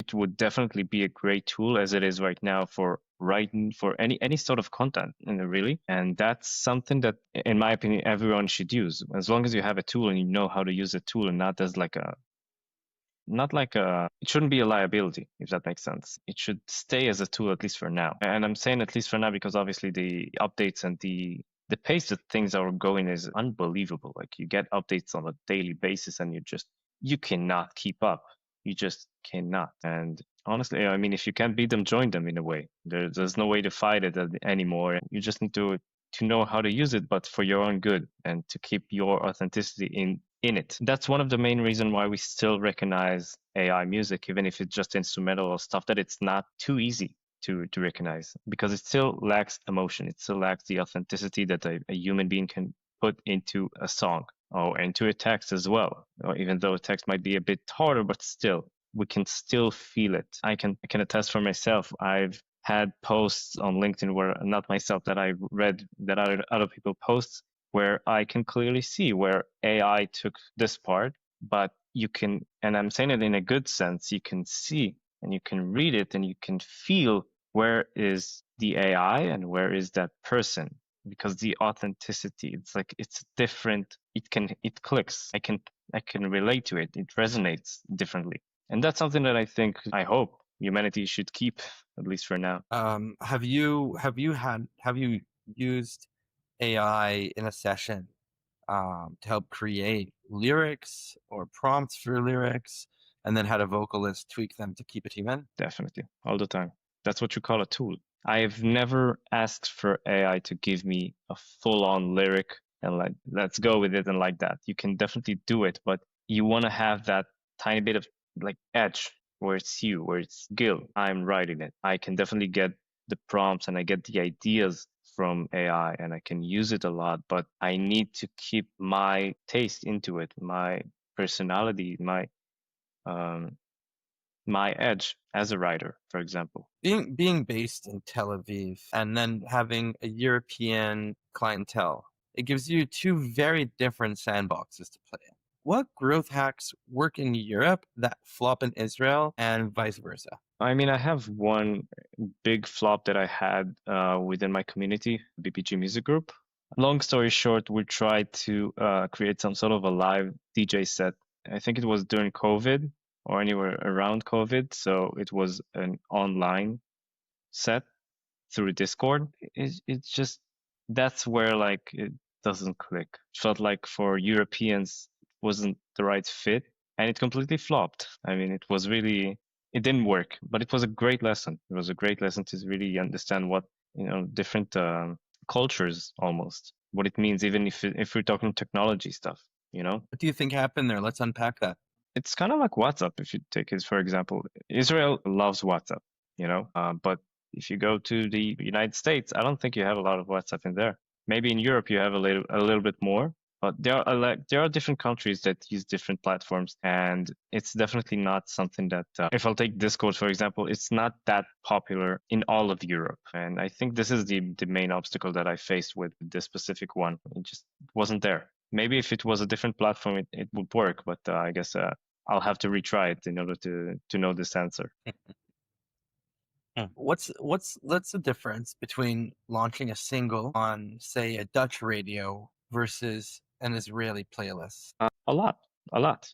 it would definitely be a great tool as it is right now for writing for any sort of content, really. And that's something that, in my opinion, everyone should use as long as you have a tool and you know how to use a tool and not as like a not like a it shouldn't be a liability, if that makes sense. It should stay as a tool, at least for now. And I'm saying at least for now because obviously the updates and the pace that things are going is unbelievable. Like you get updates on a daily basis and you cannot keep up. You just cannot. And honestly, I mean, if you can't beat them, join them in a way. There's no way to fight it anymore. You just need to know how to use it, but for your own good and to keep your authenticity in it. That's one of the main reasons why we still recognize AI music, even if it's just instrumental or stuff that it's not too easy to recognize, because it still lacks emotion. It still lacks the authenticity that a human being can put into a song or into a text as well. Or even though a text might be a bit harder, but still, we can still feel it. I can attest for myself. I've had posts on LinkedIn where not myself that I read that other people posts where I can clearly see where AI took this part, but you can, and I'm saying it in a good sense, you can see and you can read it and you can feel where is the AI and where is that person, because the authenticity, it's like it's different. It clicks. I can relate to it. It resonates differently. And that's something that I hope humanity should keep, at least for now. Have you used AI in a session to help create lyrics or prompts for lyrics, and then had a vocalist tweak them to keep it human? Definitely. All the time. That's what you call a tool. I've never asked for AI to give me a full-on lyric and like, let's go with it and like that. You can definitely do it, but you want to have that tiny bit of like edge where it's you, where it's Gil. I'm writing it. I can definitely get the prompts and I get the ideas from AI and I can use it a lot, but I need to keep my taste into it, my personality, um, my edge as a writer, for example. Being based in Tel Aviv and then having a European clientele, it gives you two very different sandboxes to play in. What growth hacks work in Europe that flop in Israel and vice versa? I mean, I have one big flop that I had within my community, BPG Music Group. Long story short, we tried to create some sort of a live DJ set. I think it was during COVID or anywhere around COVID. So it was an online set through Discord. It's just, that's where like it doesn't click. It felt like for Europeans, it wasn't the right fit and it completely flopped. I mean, it didn't work, but it was a great lesson. It was a great lesson to really understand what, different cultures almost, what it means, even if we're talking technology stuff, What do you think happened there? Let's unpack that. it's kind of like WhatsApp. If you take it, for example, Israel loves WhatsApp, but if you go to the United States, I don't think you have a lot of WhatsApp in there. Maybe in Europe you have a little bit more, but there are different countries that use different platforms, and it's definitely not something that. If I'll take Discord for example, it's not that popular in all of Europe, and I think this is the main obstacle that I faced with this specific one. It just wasn't there. Maybe if it was a different platform, it would work, but I guess I'll have to retry it in order to know this answer. What's the difference between launching a single on, say, a Dutch radio versus an Israeli playlist? A lot, a lot.